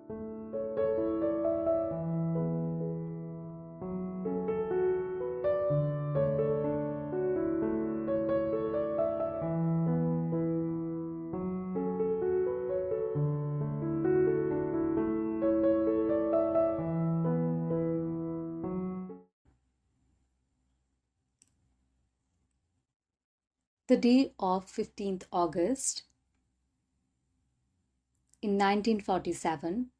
The day of 15th August in 1947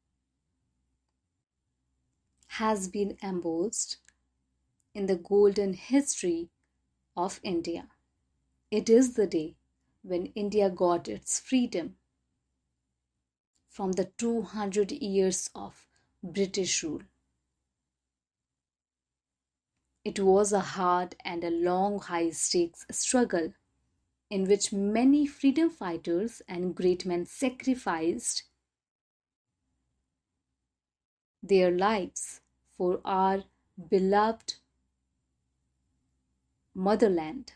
has been embossed in the golden history of India. It is the day when India got its freedom from the 200 years of British rule. It was a hard and a long high stakes struggle in which many freedom fighters and great men sacrificed their lives for our beloved motherland.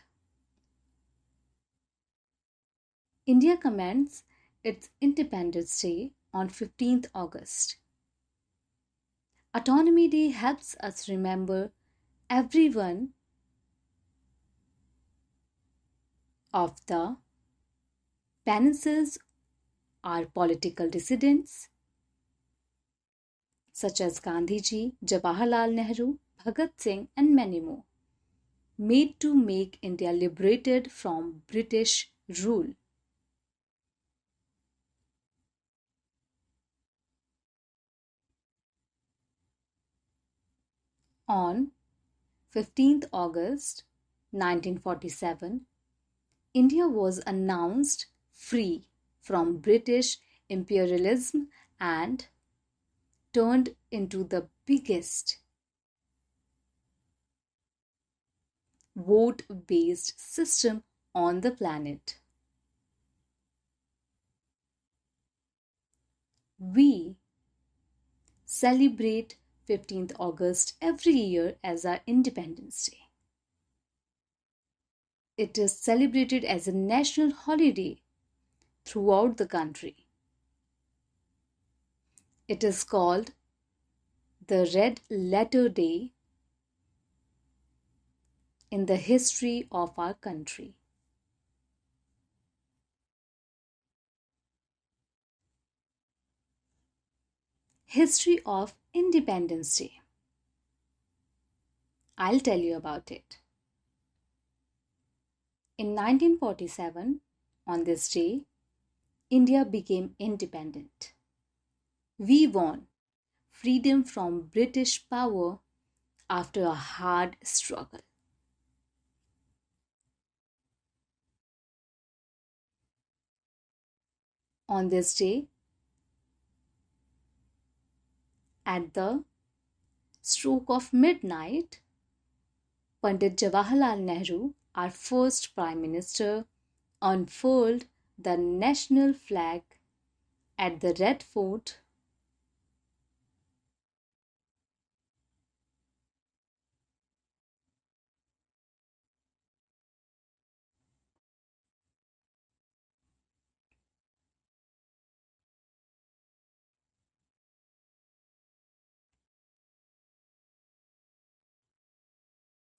India commends its Independence Day on 15th August. Autonomy Day helps us remember everyone of the peninsulas are political dissidents such as Gandhiji, Jawaharlal Nehru, Bhagat Singh, and many more, made to make India liberated from British rule. On 15th August 1947, India was announced free from British imperialism and turned into the biggest vote-based system on the planet. We celebrate 15th August every year as our Independence Day. It is celebrated as a national holiday throughout the country. It is called the Red Letter Day in the history of our country. History of Independence Day. I'll tell you about it. In 1947, on this day, India became independent. We won freedom from British power after a hard struggle. On this day, at the stroke of midnight, Pandit Jawaharlal Nehru, our first Prime Minister, unfurled the national flag at the Red Fort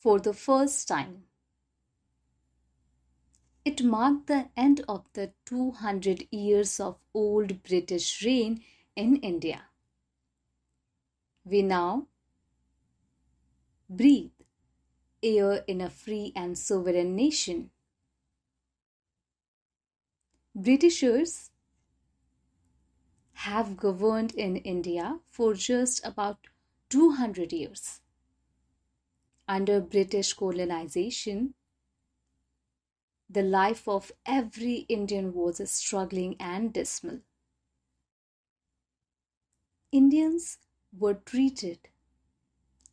for the first time. It marked the end of the 200 years of old British reign in India. We now breathe air in a free and sovereign nation. Britishers have governed in India for just about 200 years. Under British colonization, the life of every Indian was struggling and dismal. Indians were treated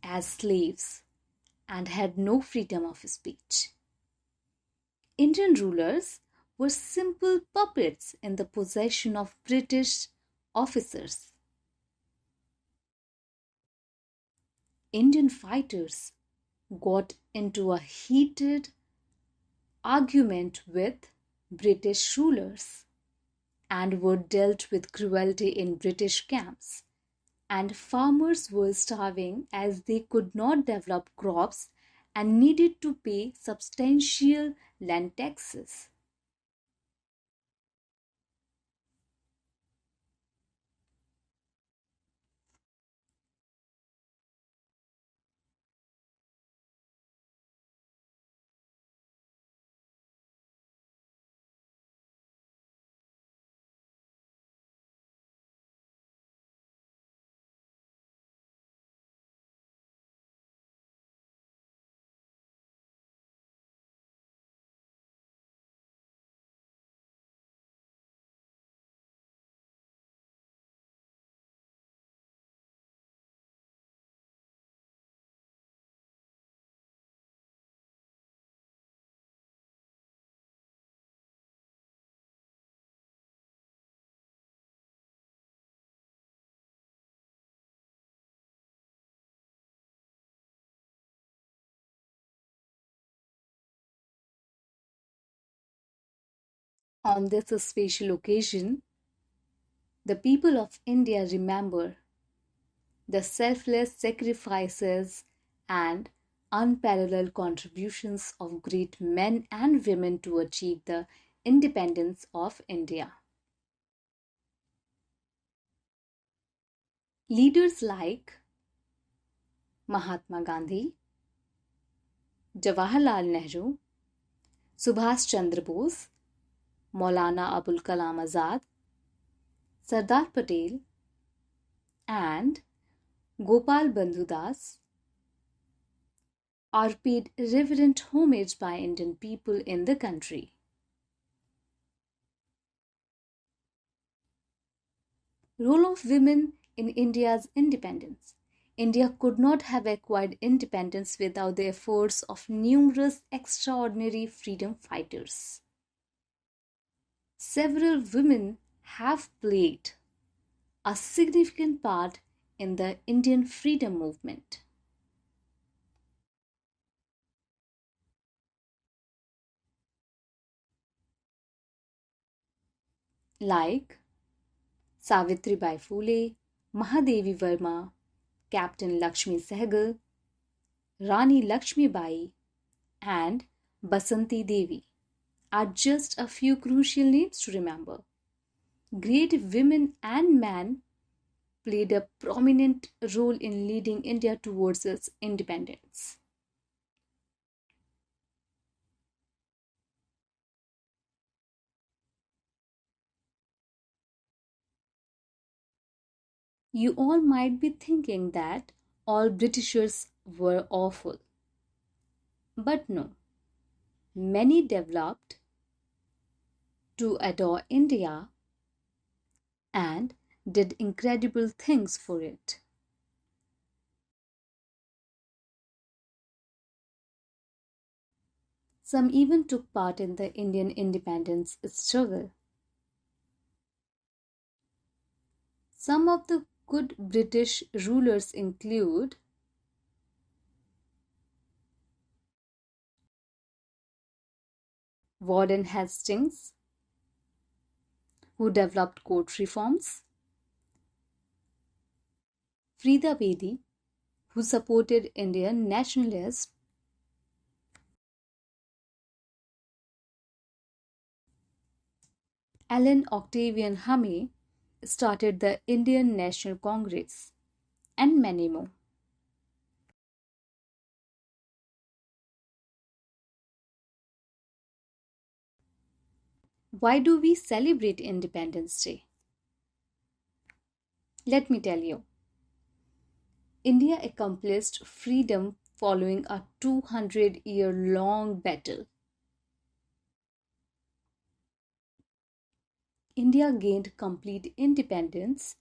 as slaves and had no freedom of speech. Indian rulers were simple puppets in the possession of British officers. Indian fighters got into a heated argument with British rulers and were dealt with cruelty in British camps. And farmers were starving as they could not develop crops and needed to pay substantial land taxes. On this special occasion, the people of India remember the selfless sacrifices and unparalleled contributions of great men and women to achieve the independence of India. Leaders like Mahatma Gandhi, Jawaharlal Nehru, Subhash Chandra Bose, Maulana Abul Kalam Azad, Sardar Patel, and Gopal Bandhu Das are paid reverent homage by Indian people in the country. Role of women in India's independence. India could not have acquired independence without the efforts of numerous extraordinary freedom fighters. Several women have played a significant part in the Indian freedom movement. Like Savitribai Phule, Mahadevi Verma, Captain Lakshmi Sehgal, Rani Lakshmi Bai, and Basanti Devi are just a few crucial names to remember. Great women and men played a prominent role in leading India towards its independence. You all might be thinking that all Britishers were awful. But no, many developed to adore India and did incredible things for it. Some even took part in the Indian independence struggle. Some of the good British rulers include Warden Hastings, who developed court reforms, Frida Bedi, who supported Indian nationalism, Alan Octavian Hume started the Indian National Congress, and many more. Why do we celebrate Independence Day? Let me tell you. India accomplished freedom following a 200-year-long battle. India gained complete independence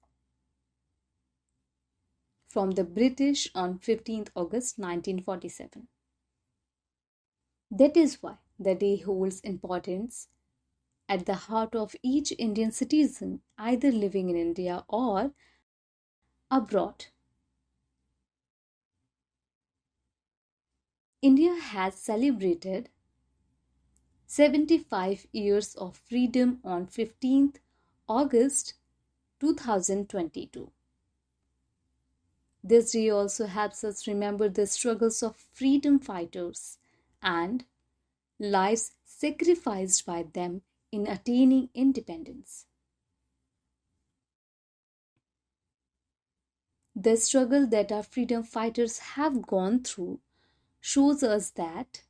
from the British on 15th August 1947. That is why the day holds importance at the heart of each Indian citizen, either living in India or abroad. India has celebrated 75 years of freedom on 15th August 2022. This day also helps us remember the struggles of freedom fighters and lives sacrificed by them in attaining independence. The struggle that our freedom fighters have gone through shows us that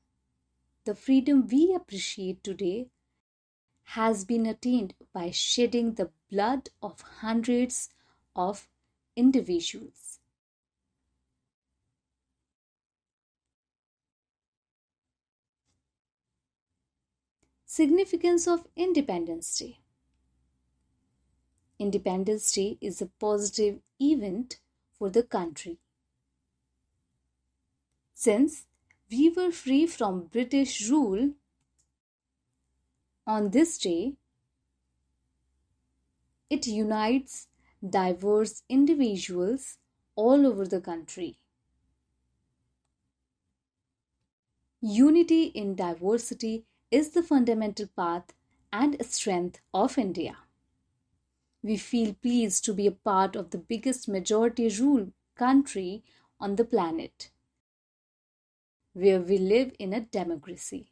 the freedom we appreciate today has been attained by shedding the blood of hundreds of individuals. Significance of Independence Day. Independence Day is a positive event for the country. Since we were free from British rule, on this day, it unites diverse individuals all over the country. Unity in diversity is the fundamental path and strength of India. We feel pleased to be a part of the biggest majority rule country on the planet, where we live in a democracy.